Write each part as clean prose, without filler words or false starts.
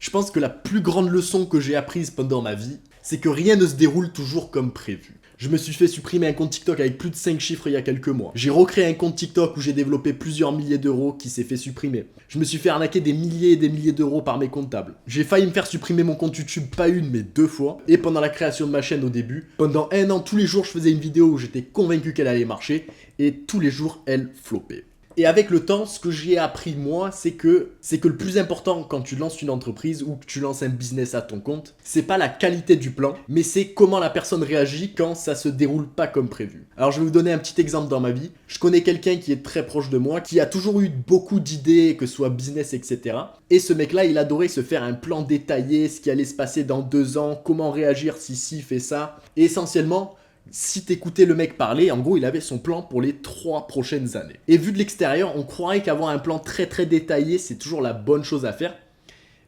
Je pense que la plus grande leçon que j'ai apprise pendant ma vie, c'est que rien ne se déroule toujours comme prévu. Je me suis fait supprimer un compte TikTok avec plus de 5 chiffres il y a quelques mois. J'ai recréé un compte TikTok où j'ai développé plusieurs milliers d'euros qui s'est fait supprimer. Je me suis fait arnaquer des milliers et des milliers d'euros par mes comptables. J'ai failli me faire supprimer mon compte YouTube pas une mais deux fois. Et pendant la création de ma chaîne au début, pendant un an tous les jours je faisais une vidéo où j'étais convaincu qu'elle allait marcher et tous les jours elle floppait. Et avec le temps, ce que j'ai appris moi, c'est que le plus important quand tu lances une entreprise ou que tu lances un business à ton compte, c'est pas la qualité du plan, mais c'est comment la personne réagit quand ça se déroule pas comme prévu. Alors je vais vous donner un petit exemple dans ma vie. Je connais quelqu'un qui est très proche de moi, qui a toujours eu beaucoup d'idées, que ce soit business, etc. Et ce mec-là, il adorait se faire un plan détaillé, ce qui allait se passer dans 2 ans, comment réagir si ci fait ça. Et essentiellement, si t'écoutais le mec parler, en gros, il avait son plan pour les 3 prochaines années. Et vu de l'extérieur, on croirait qu'avoir un plan très très détaillé, c'est toujours la bonne chose à faire.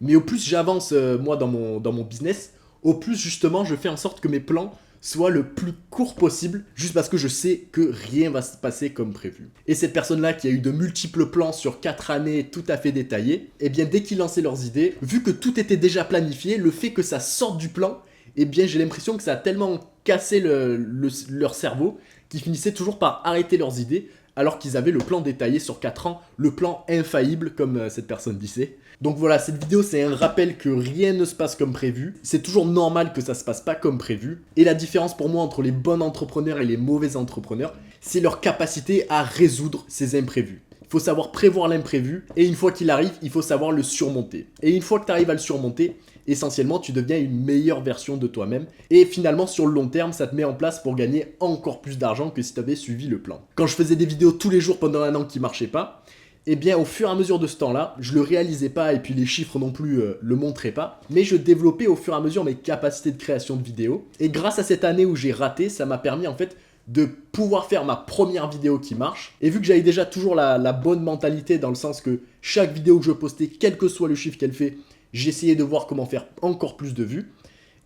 Mais au plus j'avance, moi, dans mon business, au plus justement, je fais en sorte que mes plans soient le plus court possible, juste parce que je sais que rien va se passer comme prévu. Et cette personne-là qui a eu de multiples plans sur 4 années tout à fait détaillés, eh bien dès qu'ils lançaient leurs idées, vu que tout était déjà planifié, le fait que ça sorte du plan, eh bien j'ai l'impression que ça a tellement cassé leur cerveau qu'ils finissaient toujours par arrêter leurs idées alors qu'ils avaient le plan détaillé sur 4 ans, le plan infaillible comme cette personne disait. Donc voilà, cette vidéo c'est un rappel que rien ne se passe comme prévu, c'est toujours normal que ça se passe pas comme prévu, et la différence pour moi entre les bons entrepreneurs et les mauvais entrepreneurs, c'est leur capacité à résoudre ces imprévus. Il faut savoir prévoir l'imprévu, et une fois qu'il arrive, il faut savoir le surmonter. Et une fois que tu arrives à le surmonter, essentiellement tu deviens une meilleure version de toi-même, et finalement sur le long terme ça te met en place pour gagner encore plus d'argent que si tu avais suivi le plan. Quand je faisais des vidéos tous les jours pendant un an qui marchaient pas, et bien au fur et à mesure de ce temps-là, je le réalisais pas et puis les chiffres non plus le montraient pas, mais je développais au fur et à mesure mes capacités de création de vidéos, et grâce à cette année où j'ai raté, ça m'a permis en fait de pouvoir faire ma première vidéo qui marche. Et vu que j'avais déjà toujours la bonne mentalité dans le sens que chaque vidéo que je postais, quel que soit le chiffre qu'elle fait, j'essayais de voir comment faire encore plus de vues,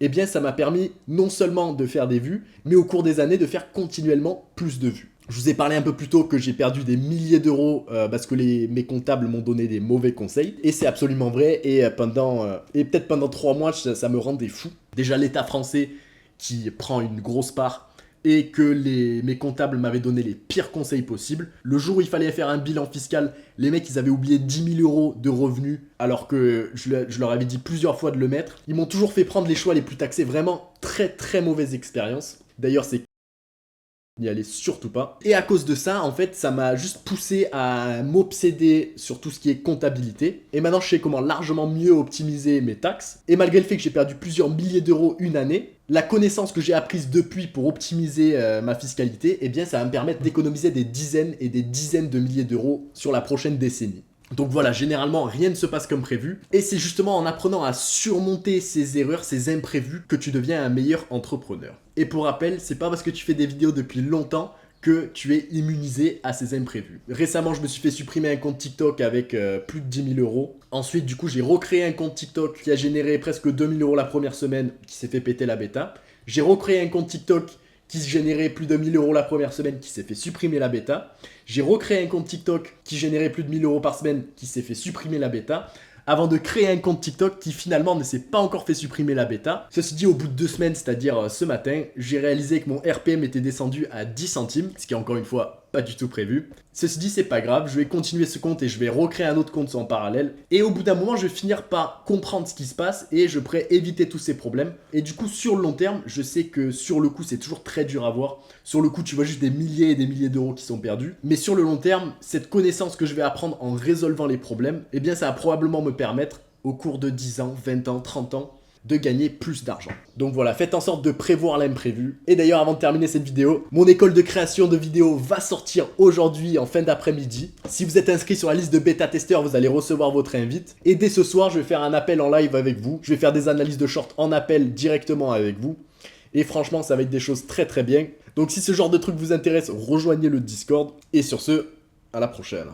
et bien ça m'a permis non seulement de faire des vues, mais au cours des années de faire continuellement plus de vues. Je vous ai parlé un peu plus tôt que j'ai perdu des milliers d'euros parce que mes comptables m'ont donné des mauvais conseils. Et c'est absolument vrai. Et peut-être pendant 3 mois, ça me rendait fou. Déjà l'État français qui prend une grosse part et que mes comptables m'avaient donné les pires conseils possibles. Le jour où il fallait faire un bilan fiscal, les mecs ils avaient oublié 10 000 euros de revenus alors que je leur avais dit plusieurs fois de le mettre. Ils m'ont toujours fait prendre les choix les plus taxés. Vraiment très très mauvaise expérience. D'ailleurs c'est n'y allez surtout pas. Et à cause de ça, en fait, ça m'a juste poussé à m'obséder sur tout ce qui est comptabilité. Et maintenant, je sais comment largement mieux optimiser mes taxes. Et malgré le fait que j'ai perdu plusieurs milliers d'euros une année, la connaissance que j'ai apprise depuis pour optimiser ma fiscalité, eh bien, ça va me permettre d'économiser des dizaines et des dizaines de milliers d'euros sur la prochaine décennie. Donc voilà, généralement, rien ne se passe comme prévu. Et c'est justement en apprenant à surmonter ces erreurs, ces imprévus, que tu deviens un meilleur entrepreneur. Et pour rappel, c'est pas parce que tu fais des vidéos depuis longtemps que tu es immunisé à ces imprévus. Récemment, je me suis fait supprimer un compte TikTok avec plus de 10 000 euros. Ensuite, du coup, j'ai recréé un compte TikTok qui a généré presque 2 000 euros la première semaine, qui s'est fait péter la bêta. J'ai recréé un compte TikTok qui générait plus de 1000 euros la première semaine, qui s'est fait supprimer la bêta. J'ai recréé un compte TikTok qui générait plus de 1000 euros par semaine, qui s'est fait supprimer la bêta, avant de créer un compte TikTok qui finalement ne s'est pas encore fait supprimer la bêta. Ceci dit, au bout de 2 semaines, c'est-à-dire ce matin, j'ai réalisé que mon RPM était descendu à 10 centimes, ce qui est encore une fois pas du tout prévu. Ceci dit, c'est pas grave, je vais continuer ce compte et je vais recréer un autre compte en parallèle. Et au bout d'un moment, je vais finir par comprendre ce qui se passe et je pourrai éviter tous ces problèmes. Et du coup, sur le long terme, je sais que sur le coup, c'est toujours très dur à voir. Sur le coup, tu vois juste des milliers et des milliers d'euros qui sont perdus. Mais sur le long terme, cette connaissance que je vais apprendre en résolvant les problèmes, eh bien, ça va probablement me permettre, au cours de 10 ans, 20 ans, 30 ans, de gagner plus d'argent. Donc voilà, faites en sorte de prévoir l'imprévu. Et d'ailleurs, avant de terminer cette vidéo, mon école de création de vidéos va sortir aujourd'hui en fin d'après-midi. Si vous êtes inscrit sur la liste de bêta-testeurs, vous allez recevoir votre invite. Et dès ce soir, je vais faire un appel en live avec vous. Je vais faire des analyses de short en appel directement avec vous. Et franchement, ça va être des choses très très bien. Donc si ce genre de truc vous intéresse, rejoignez le Discord. Et sur ce, à la prochaine.